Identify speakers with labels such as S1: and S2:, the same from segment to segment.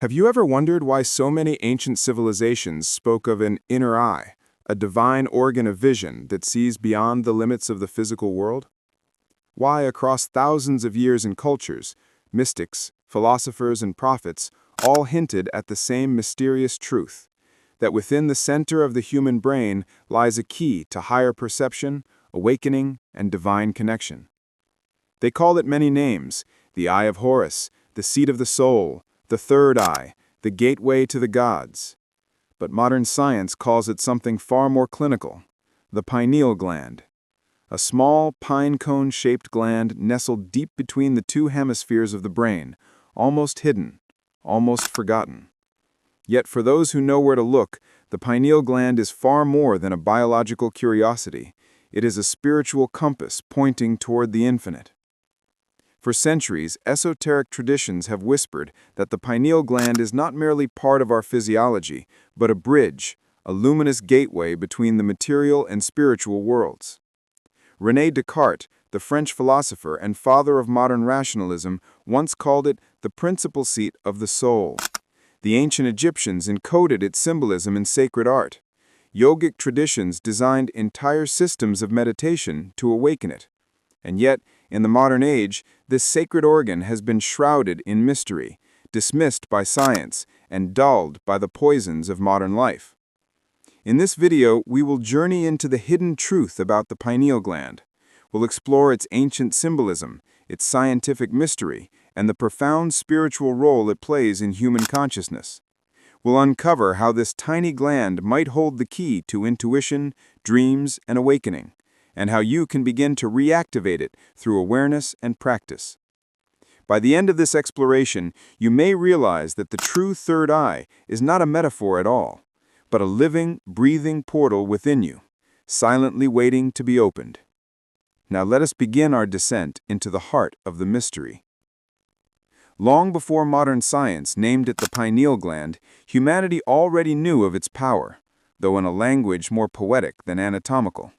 S1: Have you ever wondered why so many ancient civilizations spoke of an inner eye, a divine organ of vision that sees beyond the limits of the physical world? Why, across thousands of years and cultures, mystics, philosophers, and prophets all hinted at the same mysterious truth, that within the center of the human brain lies a key to higher perception, awakening, and divine connection. They called it many names: the Eye of Horus, the seat of the soul, the third eye, the gateway to the gods. But modern science calls it something far more clinical: the pineal gland. A small, pine cone-shaped gland nestled deep between the two hemispheres of the brain, almost hidden, almost forgotten. Yet for those who know where to look, the pineal gland is far more than a biological curiosity. It is a spiritual compass pointing toward the infinite. For centuries, esoteric traditions have whispered that the pineal gland is not merely part of our physiology, but a bridge, a luminous gateway between the material and spiritual worlds. René Descartes, the French philosopher and father of modern rationalism, once called it the principal seat of the soul. The ancient Egyptians encoded its symbolism in sacred art. Yogic traditions designed entire systems of meditation to awaken it. And yet, in the modern age, this sacred organ has been shrouded in mystery, dismissed by science, and dulled by the poisons of modern life. In this video, we will journey into the hidden truth about the pineal gland. We'll explore its ancient symbolism, its scientific mystery, and the profound spiritual role it plays in human consciousness. We'll uncover how this tiny gland might hold the key to intuition, dreams, and awakening, and how you can begin to reactivate it through awareness and practice. By the end of this exploration, you may realize that the true third eye is not a metaphor at all, but a living, breathing portal within you, silently waiting to be opened. Now let us begin our descent into the heart of the mystery. Long before modern science named it the pineal gland, humanity already knew of its power, though in a language more poetic than anatomical.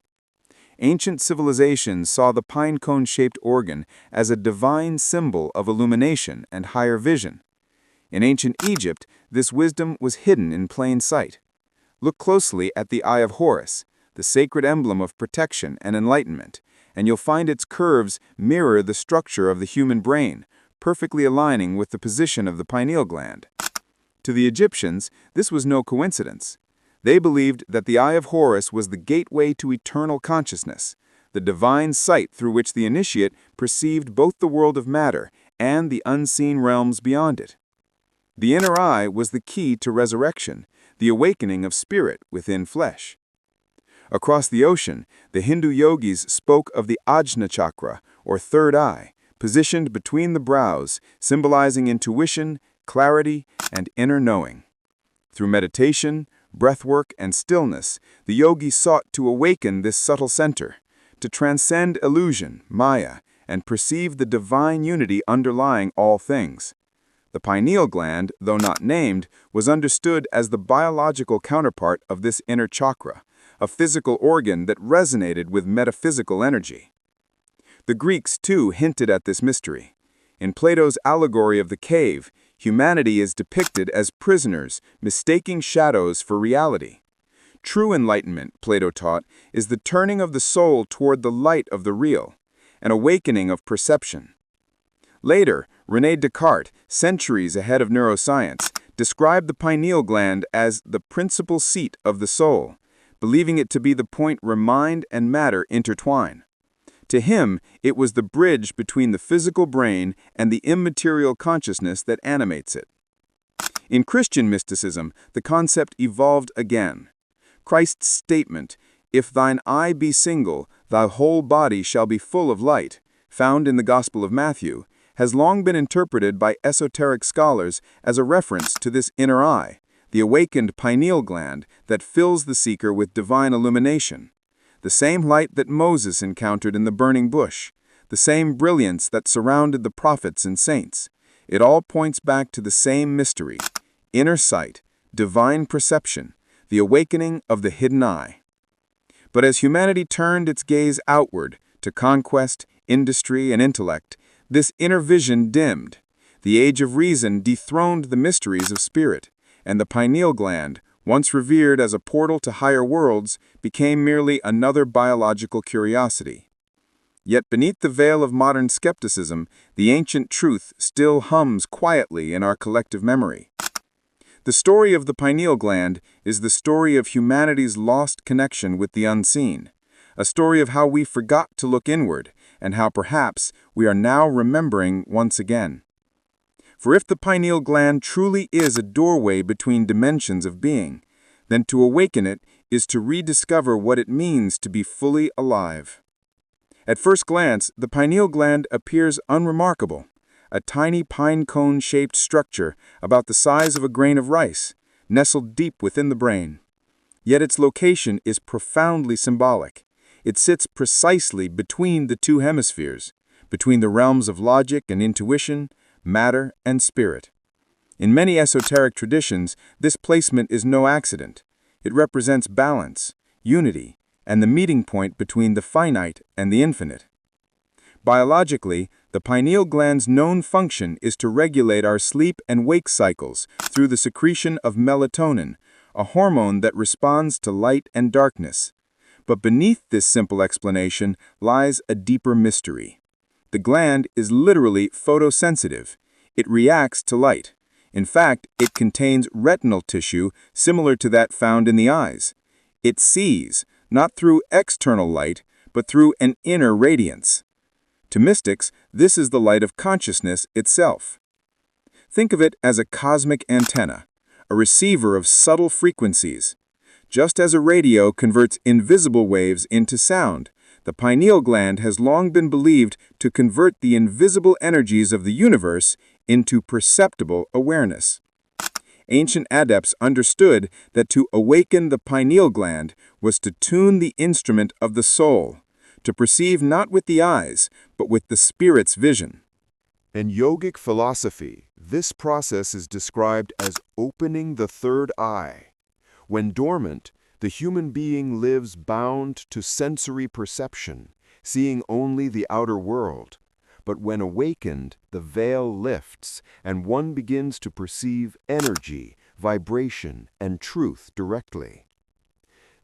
S1: Ancient civilizations saw the pine cone-shaped organ as a divine symbol of illumination and higher vision. In ancient Egypt, this wisdom was hidden in plain sight. Look closely at the Eye of Horus, the sacred emblem of protection and enlightenment, and you'll find its curves mirror the structure of the human brain, perfectly aligning with the position of the pineal gland. To the Egyptians, this was no coincidence. They believed that the Eye of Horus was the gateway to eternal consciousness, the divine sight through which the initiate perceived both the world of matter and the unseen realms beyond it. The inner eye was the key to resurrection, the awakening of spirit within flesh. Across the ocean, the Hindu yogis spoke of the Ajna chakra, or third eye, positioned between the brows, symbolizing intuition, clarity, and inner knowing. Through meditation, breathwork, and stillness, the yogi sought to awaken this subtle center, to transcend illusion, maya, and perceive the divine unity underlying all things. The pineal gland, though not named, was understood as the biological counterpart of this inner chakra, a physical organ that resonated with metaphysical energy. The Greeks, too, hinted at this mystery. In Plato's allegory of the cave, humanity is depicted as prisoners, mistaking shadows for reality. True enlightenment, Plato taught, is the turning of the soul toward the light of the real, an awakening of perception. Later, René Descartes, centuries ahead of neuroscience, described the pineal gland as the principal seat of the soul, believing it to be the point where mind and matter intertwine. To him, it was the bridge between the physical brain and the immaterial consciousness that animates it. In Christian mysticism, the concept evolved again. Christ's statement, "If thine eye be single, thy whole body shall be full of light," found in the Gospel of Matthew, has long been interpreted by esoteric scholars as a reference to this inner eye, the awakened pineal gland that fills the seeker with divine illumination. The same light that Moses encountered in the burning bush, the same brilliance that surrounded the prophets and saints. It all points back to the same mystery: inner sight, divine perception, the awakening of the hidden eye. But as humanity turned its gaze outward to conquest, industry, and intellect, this inner vision dimmed. The age of reason dethroned the mysteries of spirit, and the pineal gland, once revered as a portal to higher worlds, became merely another biological curiosity. Yet beneath the veil of modern skepticism, the ancient truth still hums quietly in our collective memory. The story of the pineal gland is the story of humanity's lost connection with the unseen, a story of how we forgot to look inward, and how perhaps we are now remembering once again. For if the pineal gland truly is a doorway between dimensions of being, then to awaken it is to rediscover what it means to be fully alive. At first glance, the pineal gland appears unremarkable, a tiny pine cone-shaped structure about the size of a grain of rice, nestled deep within the brain. Yet its location is profoundly symbolic. It sits precisely between the two hemispheres, between the realms of logic and intuition, matter and spirit. In many esoteric traditions, this placement is no accident. It represents balance, unity, and the meeting point between the finite and the infinite. Biologically, the pineal gland's known function is to regulate our sleep and wake cycles through the secretion of melatonin, a hormone that responds to light and darkness. But beneath this simple explanation lies a deeper mystery. The gland is literally photosensitive. It reacts to light. In fact, it contains retinal tissue similar to that found in the eyes. It sees, not through external light, but through an inner radiance. To mystics, this is the light of consciousness itself. Think of it as a cosmic antenna, a receiver of subtle frequencies. Just as a radio converts invisible waves into sound, the pineal gland has long been believed to convert the invisible energies of the universe into perceptible awareness. Ancient adepts understood that to awaken the pineal gland was to tune the instrument of the soul, to perceive not with the eyes, but with the spirit's vision.
S2: In yogic philosophy, this process is described as opening the third eye. When dormant, the human being lives bound to sensory perception, seeing only the outer world. But when awakened, the veil lifts, and one begins to perceive energy, vibration, and truth directly.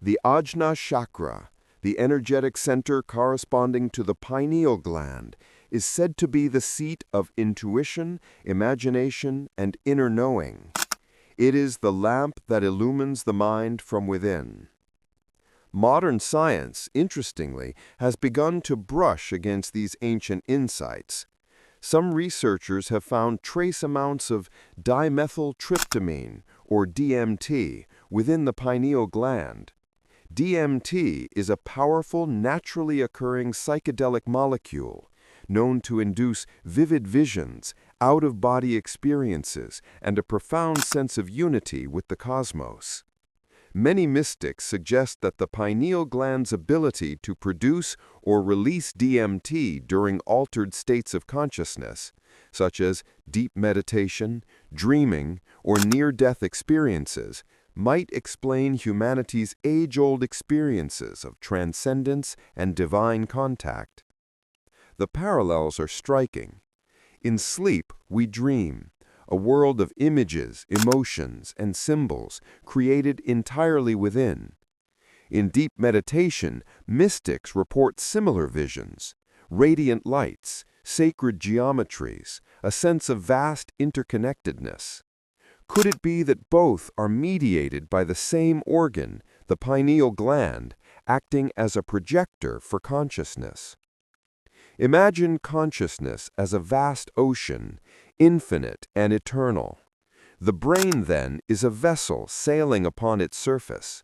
S2: The Ajna chakra, the energetic center corresponding to the pineal gland, is said to be the seat of intuition, imagination, and inner knowing. It is the lamp that illumines the mind from within. Modern science, interestingly, has begun to brush against these ancient insights. Some researchers have found trace amounts of dimethyltryptamine, or DMT, within the pineal gland. DMT is a powerful, naturally occurring psychedelic molecule, known to induce vivid visions, out-of-body experiences, and a profound sense of unity with the cosmos. Many mystics suggest that the pineal gland's ability to produce or release DMT during altered states of consciousness, such as deep meditation, dreaming, or near-death experiences, might explain humanity's age-old experiences of transcendence and divine contact. The parallels are striking. In sleep, we dream, a world of images, emotions, and symbols created entirely within. In deep meditation, mystics report similar visions, radiant lights, sacred geometries, a sense of vast interconnectedness. Could it be that both are mediated by the same organ, the pineal gland, acting as a projector for consciousness? Imagine consciousness as a vast ocean, infinite and eternal. The brain, then, is a vessel sailing upon its surface.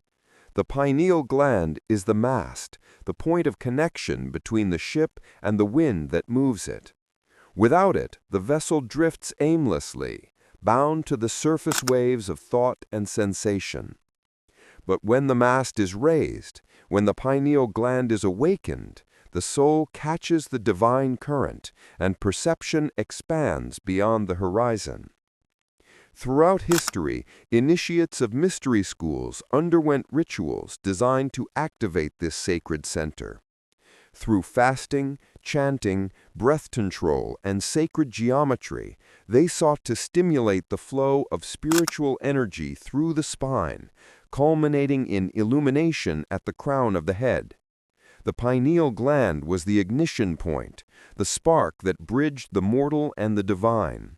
S2: The pineal gland is the mast, the point of connection between the ship and the wind that moves it. Without it, the vessel drifts aimlessly, bound to the surface waves of thought and sensation. But when the mast is raised, when the pineal gland is awakened, the soul catches the divine current, and perception expands beyond the horizon. Throughout history, initiates of mystery schools underwent rituals designed to activate this sacred center. Through fasting, chanting, breath control, and sacred geometry, they sought to stimulate the flow of spiritual energy through the spine, culminating in illumination at the crown of the head. The pineal gland was the ignition point, the spark that bridged the mortal and the divine.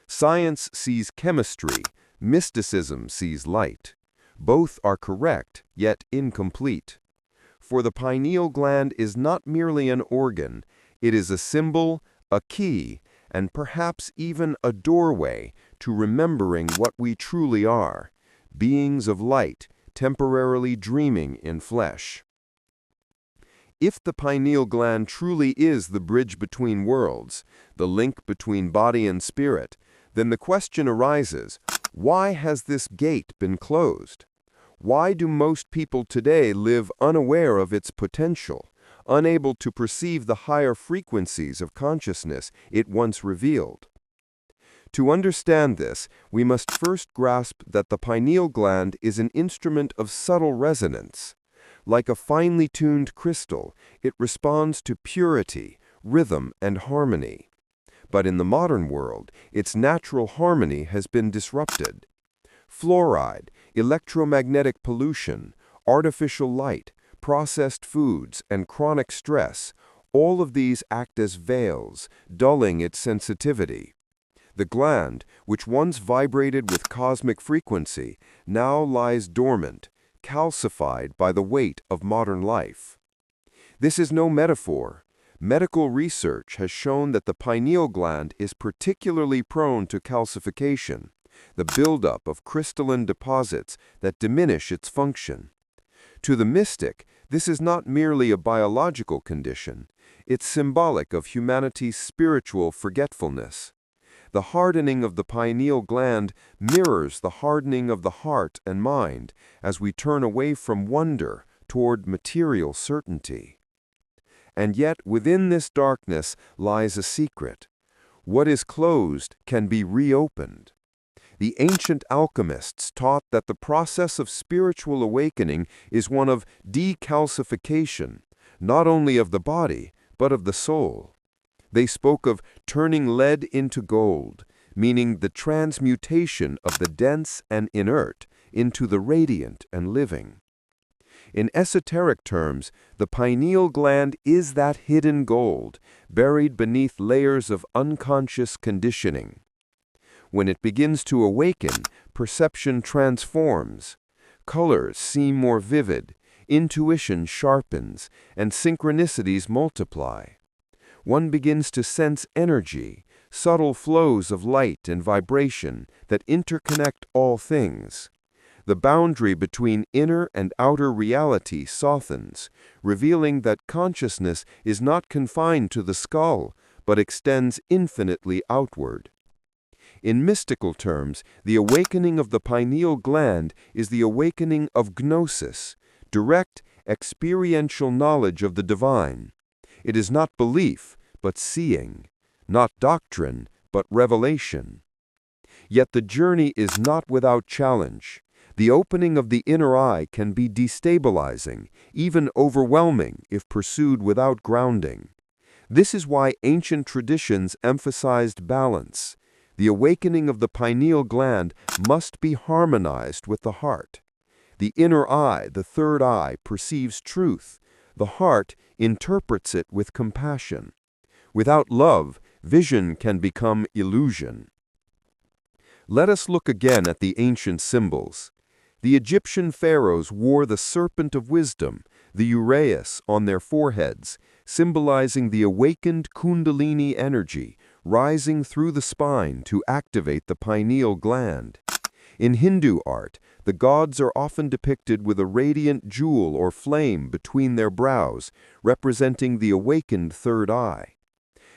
S2: Science sees chemistry, mysticism sees light. Both are correct, yet incomplete. For the pineal gland is not merely an organ, it is a symbol, a key, and perhaps even a doorway to remembering what we truly are, beings of light, temporarily dreaming in flesh. If the pineal gland truly is the bridge between worlds, the link between body and spirit, then the question arises, why has this gate been closed? Why do most people today live unaware of its potential, unable to perceive the higher frequencies of consciousness it once revealed? To understand this, we must first grasp that the pineal gland is an instrument of subtle resonance. Like a finely tuned crystal, it responds to purity, rhythm, and harmony. But in the modern world, its natural harmony has been disrupted. Fluoride, electromagnetic pollution, artificial light, processed foods, and chronic stress, all of these act as veils, dulling its sensitivity. The gland, which once vibrated with cosmic frequency, now lies dormant, calcified by the weight of modern life. This is no metaphor. Medical research has shown that the pineal gland is particularly prone to calcification, the buildup of crystalline deposits that diminish its function. To the mystic, this is not merely a biological condition, it's symbolic of humanity's spiritual forgetfulness. The hardening of the pineal gland mirrors the hardening of the heart and mind as we turn away from wonder toward material certainty. And yet within this darkness lies a secret. What is closed can be reopened. The ancient alchemists taught that the process of spiritual awakening is one of decalcification, not only of the body, but of the soul. They spoke of turning lead into gold, meaning the transmutation of the dense and inert into the radiant and living. In esoteric terms, the pineal gland is that hidden gold, buried beneath layers of unconscious conditioning. When it begins to awaken, perception transforms. Colors seem more vivid, intuition sharpens, and synchronicities multiply. One begins to sense energy, subtle flows of light and vibration that interconnect all things. The boundary between inner and outer reality softens, revealing that consciousness is not confined to the skull, but extends infinitely outward. In mystical terms, the awakening of the pineal gland is the awakening of gnosis, direct, experiential knowledge of the divine. It is not belief, but seeing, not doctrine, but revelation. Yet the journey is not without challenge. The opening of the inner eye can be destabilizing, even overwhelming if pursued without grounding. This is why ancient traditions emphasized balance. The awakening of the pineal gland must be harmonized with the heart. The inner eye, the third eye, perceives truth. The heart interprets it with compassion. Without love, vision can become illusion. Let us look again at the ancient symbols. The Egyptian pharaohs wore the serpent of wisdom, the uraeus, on their foreheads, symbolizing the awakened kundalini energy rising through the spine to activate the pineal gland. In Hindu art, the gods are often depicted with a radiant jewel or flame between their brows, representing the awakened third eye.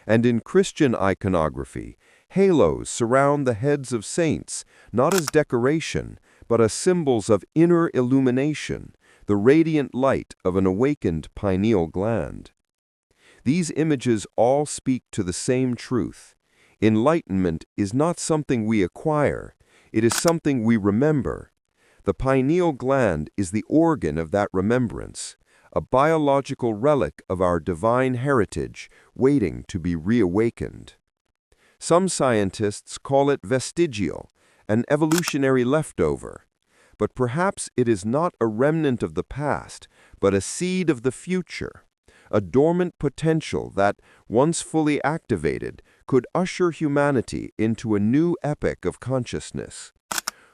S2: And in Christian iconography, halos surround the heads of saints, not as decoration, but as symbols of inner illumination, the radiant light of an awakened pineal gland. These images all speak to the same truth. Enlightenment is not something we acquire, it is something we remember. The pineal gland is the organ of that remembrance, a biological relic of our divine heritage waiting to be reawakened. Some scientists call it vestigial, an evolutionary leftover, but perhaps it is not a remnant of the past, but a seed of the future, a dormant potential that, once fully activated, could usher humanity into a new epoch of consciousness.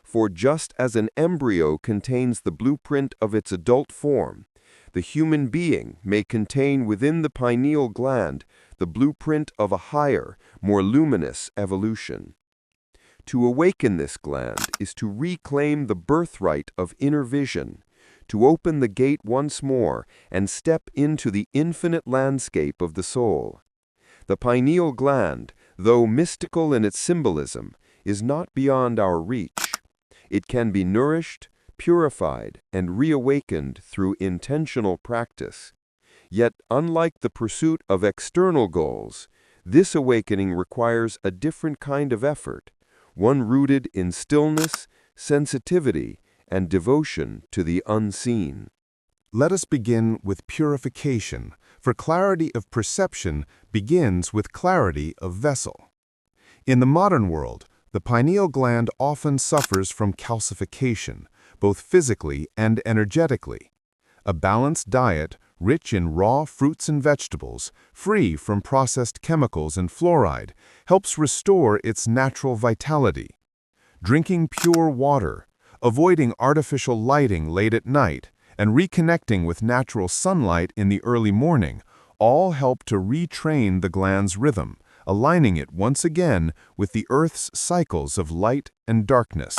S2: For just as an embryo contains the blueprint of its adult form, the human being may contain within the pineal gland the blueprint of a higher, more luminous evolution. To awaken this gland is to reclaim the birthright of inner vision, to open the gate once more and step into the infinite landscape of the soul. The pineal gland, though mystical in its symbolism, is not beyond our reach. It can be nourished, purified, and reawakened through intentional practice. Yet, unlike the pursuit of external goals, this awakening requires a different kind of effort, one rooted in stillness, sensitivity, and devotion to the unseen.
S1: Let us begin with purification, for clarity of perception begins with clarity of vessel. In the modern world, the pineal gland often suffers from calcification, both physically and energetically. A balanced diet, rich in raw fruits and vegetables, free from processed chemicals and fluoride, helps restore its natural vitality. Drinking pure water, avoiding artificial lighting late at night, and reconnecting with natural sunlight in the early morning all help to retrain the gland's rhythm, aligning it once again with the Earth's cycles of light and darkness.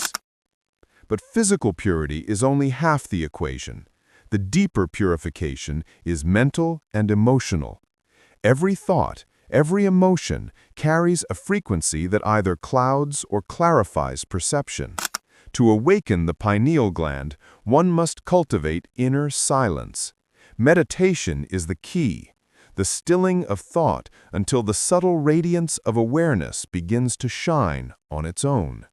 S1: But physical purity is only half the equation. The deeper purification is mental and emotional. Every thought, every emotion carries a frequency that either clouds or clarifies perception. To awaken the pineal gland, one must cultivate inner silence. Meditation is the key, the stilling of thought until the subtle radiance of awareness begins to shine on its own.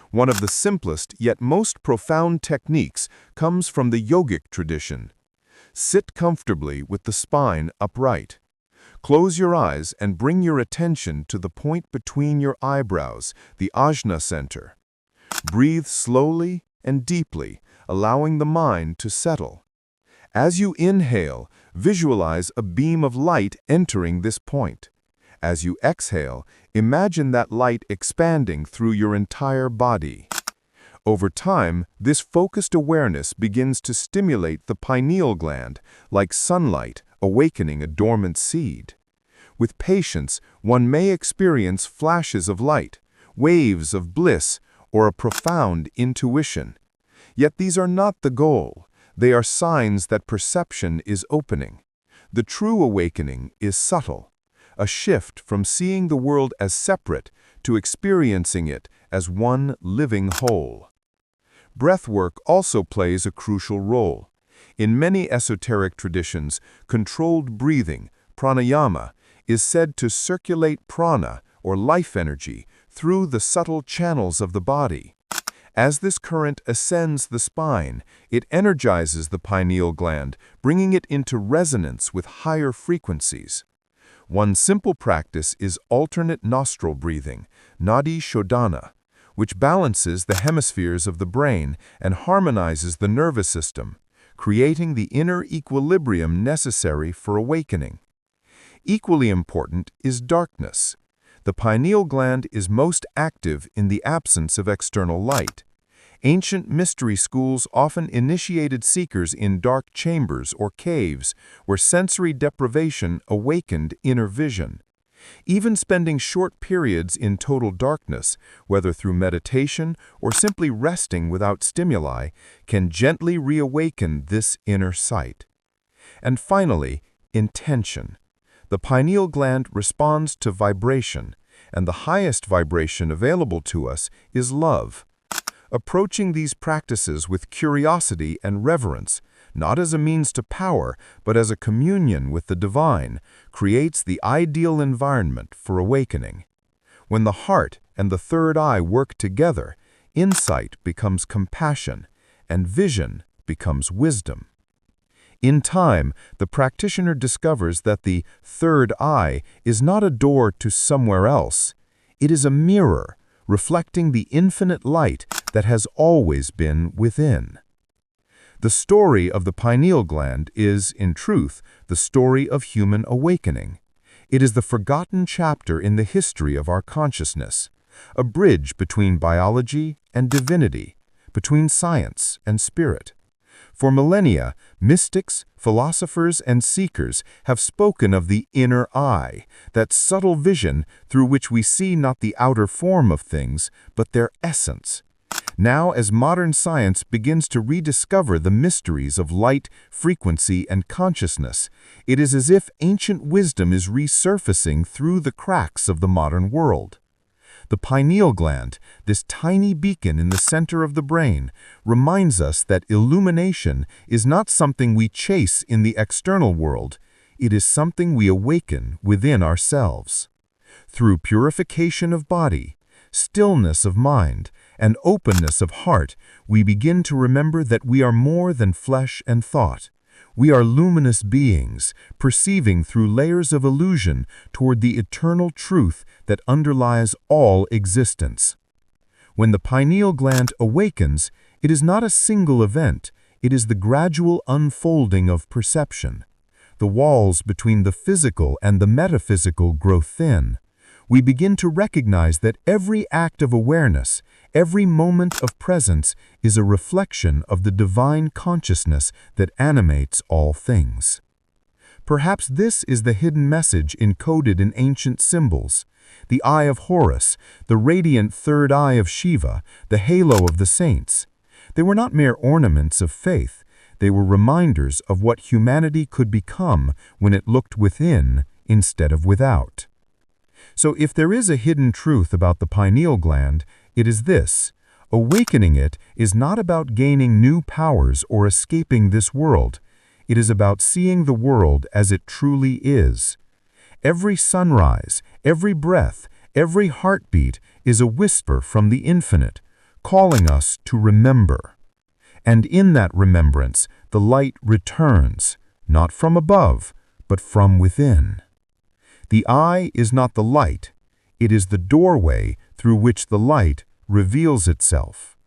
S1: One of the simplest yet most profound techniques comes from the yogic tradition. Sit comfortably with the spine upright. Close your eyes and bring your attention to the point between your eyebrows, the ajna center. Breathe slowly and deeply, allowing the mind to settle. As you inhale, visualize a beam of light entering this point. As you exhale, imagine that light expanding through your entire body. Over time, this focused awareness begins to stimulate the pineal gland, like sunlight awakening a dormant seed. With patience, one may experience flashes of light, waves of bliss, or a profound intuition. Yet these are not the goal. They are signs that perception is opening. The true awakening is subtle, a shift from seeing the world as separate to experiencing it as one living whole. Breathwork also plays a crucial role. In many esoteric traditions, controlled breathing, pranayama, is said to circulate prana, or life energy, through the subtle channels of the body. As this current ascends the spine, it energizes the pineal gland, bringing it into resonance with higher frequencies. One simple practice is alternate nostril breathing, nadi shodhana, which balances the hemispheres of the brain and harmonizes the nervous system, creating the inner equilibrium necessary for awakening. Equally important is darkness. The pineal gland is most active in the absence of external light. Ancient mystery schools often initiated seekers in dark chambers or caves where sensory deprivation awakened inner vision. Even spending short periods in total darkness, whether through meditation or simply resting without stimuli, can gently reawaken this inner sight. And finally, intention. The pineal gland responds to vibration, and the highest vibration available to us is love. Approaching these practices with curiosity and reverence, not as a means to power, but as a communion with the divine, creates the ideal environment for awakening. When the heart and the third eye work together, insight becomes compassion, and vision becomes wisdom.
S3: In time, the practitioner discovers that the third eye is not a door to somewhere else. It is a mirror, reflecting the infinite light that has always been within. The story of the pineal gland is, in truth, the story of human awakening. It is the forgotten chapter in the history of our consciousness, a bridge between biology and divinity, between science and spirit. For millennia, mystics, philosophers, and seekers have spoken of the inner eye, that subtle vision through which we see not the outer form of things, but their essence. Now, as modern science begins to rediscover the mysteries of light, frequency, and consciousness, it is as if ancient wisdom is resurfacing through the cracks of the modern world. The pineal gland, this tiny beacon in the center of the brain, reminds us that illumination is not something we chase in the external world. It is something we awaken within ourselves. Through purification of body, stillness of mind, and openness of heart, we begin to remember that we are more than flesh and thought. We are luminous beings, perceiving through layers of illusion toward the eternal truth that underlies all existence. When the pineal gland awakens, it is not a single event, it is the gradual unfolding of perception. The walls between the physical and the metaphysical grow thin. We begin to recognize that every act of awareness, every moment of presence is a reflection of the divine consciousness that animates all things. Perhaps this is the hidden message encoded in ancient symbols. The eye of Horus, the radiant third eye of Shiva, the halo of the saints. They were not mere ornaments of faith. They were reminders of what humanity could become when it looked within instead of without. So if there is a hidden truth about the pineal gland, it is this: awakening it is not about gaining new powers or escaping this world. It is about seeing the world as it truly is. Every sunrise, every breath, every heartbeat is a whisper from the infinite, calling us to remember. And in that remembrance, the light returns, not from above, but from within. The eye is not the light, it is the doorway through which the light reveals itself.